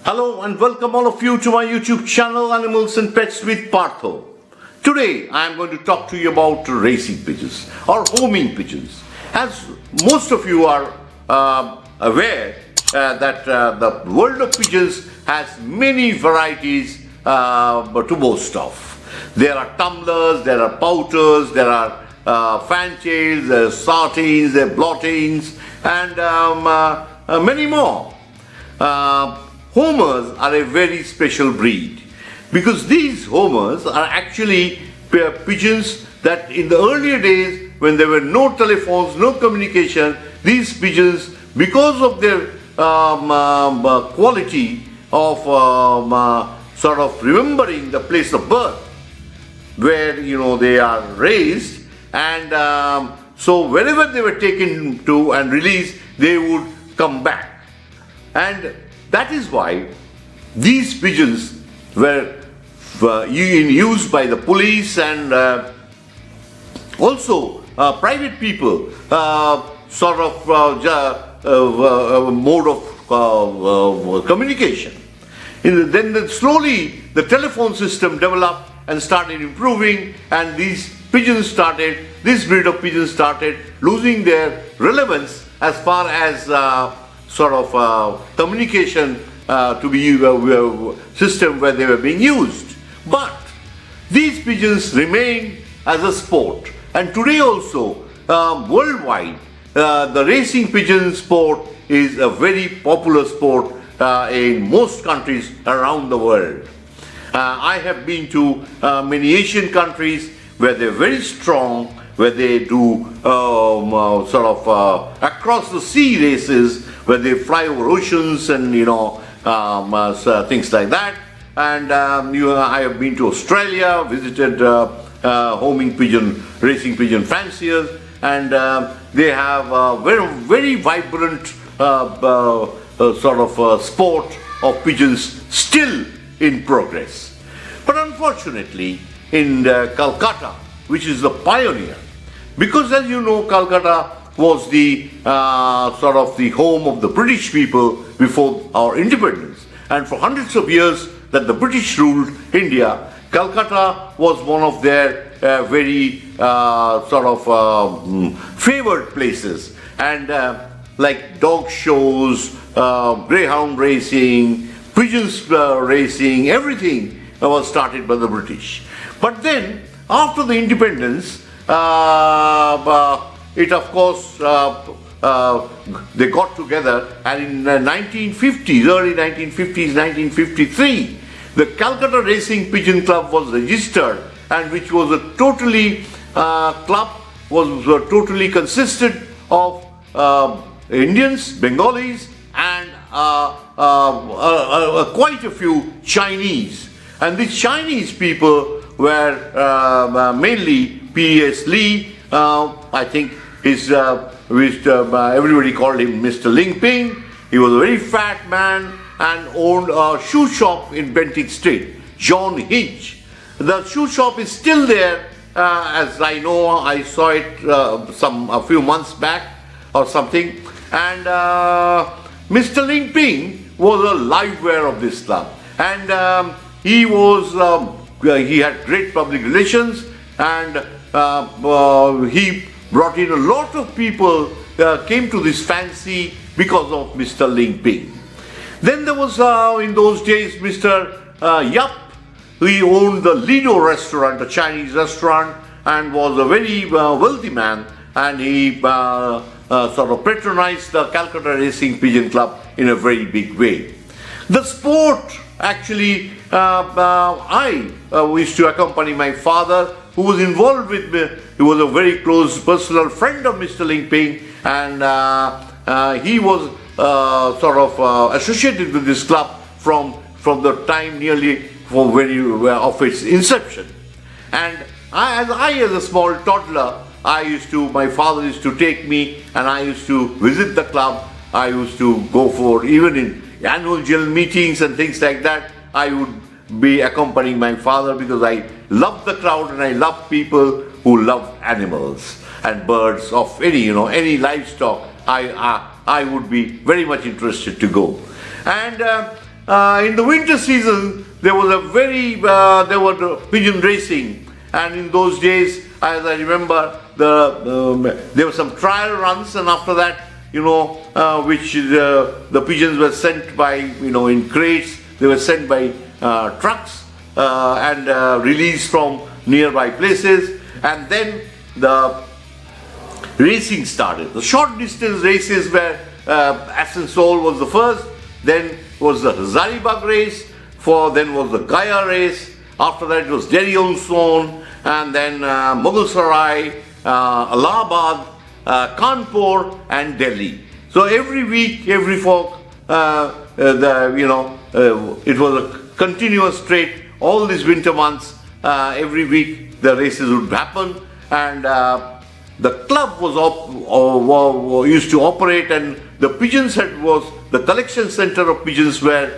Hello and welcome all of you to my YouTube channel Animals and Pets with Partha. Today I am going to talk to you about racing pigeons or homing pigeons. As most of you are aware that the world of pigeons has many varieties to boast of. There are tumblers, there are pouters, there are fantails, there are sardines, there are blottings and many more. Homers are a very special breed because these homers are actually pigeons that in the earlier days when there were no telephones, no communication, these pigeons, because of their quality of sort of remembering the place of birth where they are raised, and so wherever they were taken to and released, they would come back. And that is why these pigeons were in use by the police and also private people, sort of mode of communication. Then slowly the telephone system developed and started improving, and this breed of pigeons started losing their relevance as far as communication to be system where they were being used. But these pigeons remain as a sport, and today also worldwide the racing pigeon sport is a very popular sport in most countries around the world. I have been to many Asian countries where they're very strong, where they do across the sea races, where they fly over oceans and things like that. And I have been to Australia, visited homing pigeon, racing pigeon fanciers, and they have a very vibrant sport of pigeons still in progress. But unfortunately, in Calcutta, which is the pioneer, because as you know, Calcutta was the the home of the British people before our independence, and for hundreds of years that the British ruled India, Calcutta was one of their very favored places, and like dog shows, greyhound racing, pigeons racing, everything was started by the British. But then after the independence, it of course they got together, and in 1950s, early 1950s, 1953, the Calcutta Racing Pigeon Club was registered, and which was a totally totally consisted of Indians, Bengalis, and quite a few Chinese. And these Chinese people were mainly P.S. Lee, I think everybody called him Mr. Ling Ping. He was a very fat man and owned a shoe shop in Bentinck Street, John Hinch. The shoe shop is still there, as I know. I saw it a few months back or something. And Mr. Ling Ping was a livewire of this club, and he had great public relations, and he brought in a lot of people came to this fancy because of Mr. Ling Ping. Then there was in those days Mr. Yap. He owned the Lido restaurant, a Chinese restaurant, and was a very wealthy man, and he patronized the Calcutta Racing Pigeon Club in a very big way. The sport actually, I used to accompany my father, who was involved with me. He was a very close personal friend of Mr. Ling Ping, and he was associated with this club from the time nearly of its inception. And as a small toddler, my father used to take me, and I used to visit the club. I used to go for, even in annual general meetings and things like that, I would be accompanying my father because I love the crowd and I love people who love animals and birds of any livestock. I would be very much interested to go. And in the winter season, there was there was pigeon racing, and in those days, as I remember, there were some trial runs, and after that, which the pigeons were sent by, in crates. They were sent by trucks and released from nearby places, and then the racing started. The short distance races were Asansol was the first, then was the Hazaribagh race, then was the Gaya race, after that it was Delhi on Son, and then Mughal Sarai, Allahabad, Kanpur and Delhi. So every week, every folk, it was a continuous straight, all these winter months, every week the races would happen, and the club was used to operate, and the pigeons was the collection center of pigeons were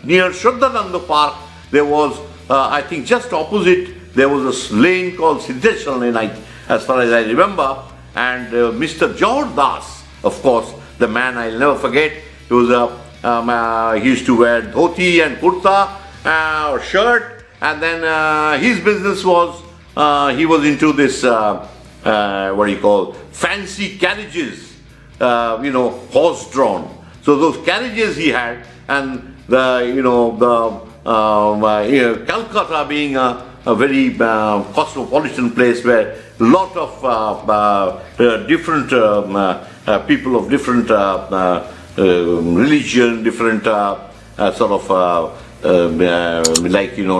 near Shraddhananda Park. There was, I think, just opposite, there was a lane called Siddheshwar Lane, as far as I remember, and Mr. George Das, of course, the man I'll never forget. He was he used to wear dhoti and kurta or shirt, and then his business was he was into this fancy carriages, horse drawn. So those carriages he had, and Calcutta being a very cosmopolitan place where a lot of different people of different religion, different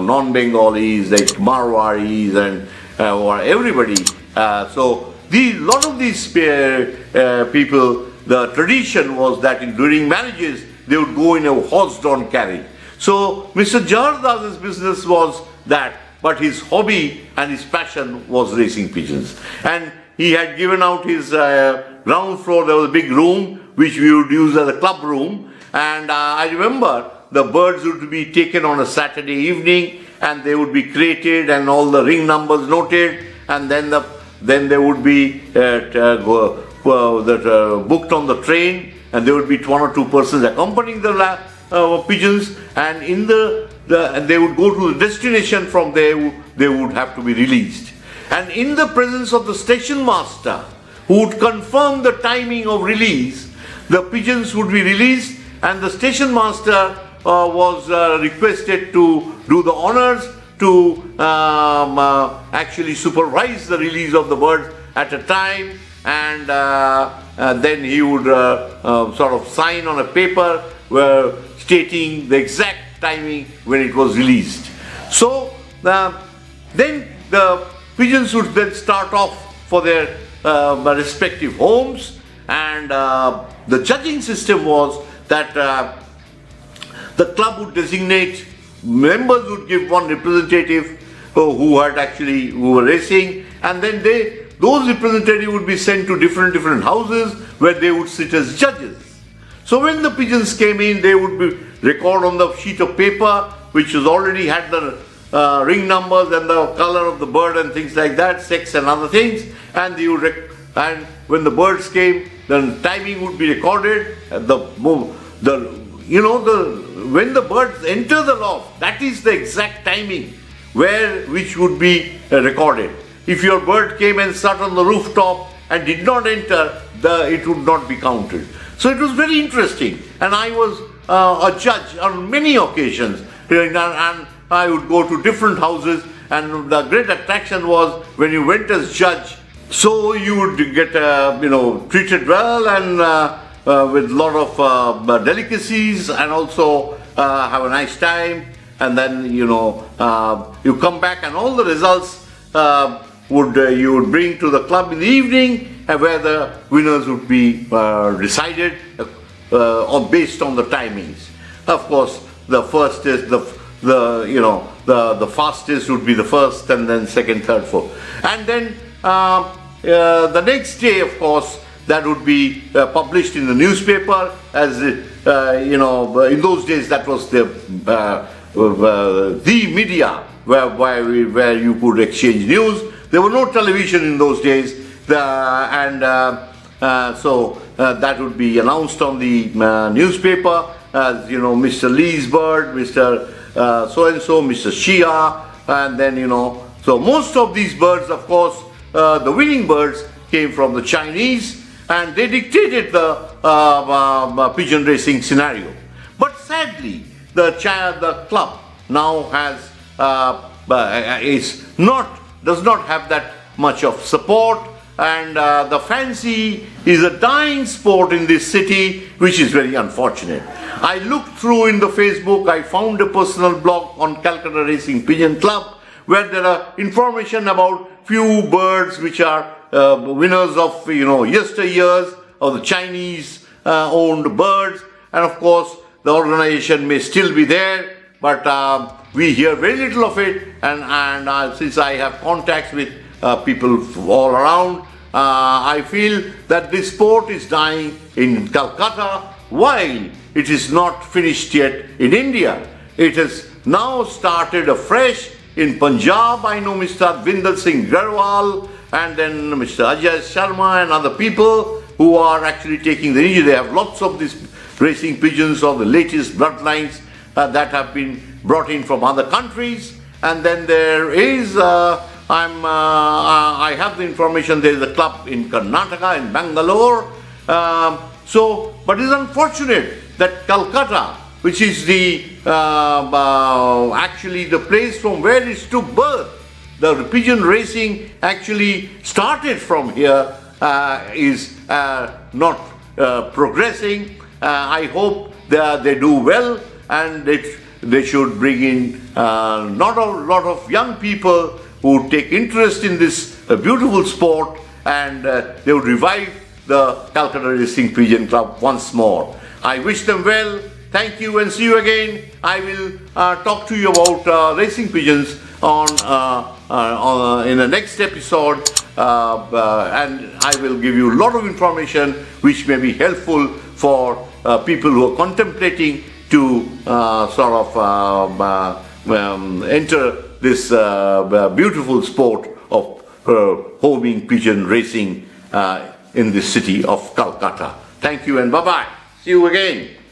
non-Bengalis, like Marwaris and or everybody. So lot of these people, the tradition was that during marriages they would go in a horse-drawn carriage. So Mr. Jardas's business was that, but his hobby and his passion was racing pigeons. And he had given out his ground floor. There was a big room which we would use as a club room, and I remember the birds would be taken on a Saturday evening, and they would be crated and all the ring numbers noted, and then they would be booked on the train, and there would be one or two persons accompanying the pigeons, and they would go to the destination. From there they would have to be released, and in the presence of the station master, who would confirm the timing of release, the pigeons would be released, and the station master was requested to do the honors to actually supervise the release of the birds at a time, and then he would sort of sign on a paper stating the exact timing when it was released. So then the pigeons would then start off for their respective homes, and the judging system was that the club would designate, members would give one representative who were racing, and then those representatives would be sent to different houses where they would sit as judges. So when the pigeons came in, they would be record on the sheet of paper, which was already had the ring numbers and the color of the bird and things like that, sex and other things, and and when the birds came, then timing would be recorded. When the birds enter the loft, that is the exact timing which would be recorded. If your bird came and sat on the rooftop and did not enter, it would not be counted. So it was very interesting, and I was a judge on many occasions, and I would go to different houses, and the great attraction was when you went as judge, so you would get treated well and with a lot of delicacies, and also have a nice time, and then you come back, and all the results you would bring to the club in the evening, where the winners would be decided based on the timings. Of course, the first is the fastest would be the first, and then second, third, fourth, and then the next day, of course, that would be published in the newspaper, as in those days that was the media where you could exchange news. There were no television in those days, so that would be announced on the newspaper, as you know, Mr. Lee's bird, Mr. So-and-so, Mr. Shia, and then so most of these birds, of course, the winning birds came from the Chinese, and they dictated the pigeon racing scenario. But sadly, the club now does not have that much of support, and the fancy is a dying sport in this city, which is very unfortunate. I looked through in the Facebook, I found a personal blog on Calcutta Racing Pigeon Club, where there are information about few birds which are winners of yesteryears, of the Chinese owned birds, and of course the organization may still be there, but we hear very little of it, and since I have contacts with people all around, I feel that this sport is dying in Calcutta while it is not finished yet in India. It has now started afresh in Punjab. I know Mr. Vinder Singh Garwal and then Mr. Ajay Sharma and other people who are actually taking the initiative. They have lots of these racing pigeons of the latest bloodlines that have been brought in from other countries. And then there is, I have the information, there is a club in Karnataka, in Bangalore. But it is unfortunate that Calcutta, which is the actually the place from where it took birth, the pigeon racing actually started from here, is not progressing. I hope they do well, and they should bring in not a lot of young people who take interest in this beautiful sport, and they would revive the Calcutta Racing Pigeon Club once more. I wish them well. Thank you, and see you again. I will talk to you about racing pigeons in the next episode, and I will give you a lot of information which may be helpful for people who are contemplating to enter this beautiful sport of homing pigeon racing in the city of Calcutta. Thank you, and bye-bye. See you again.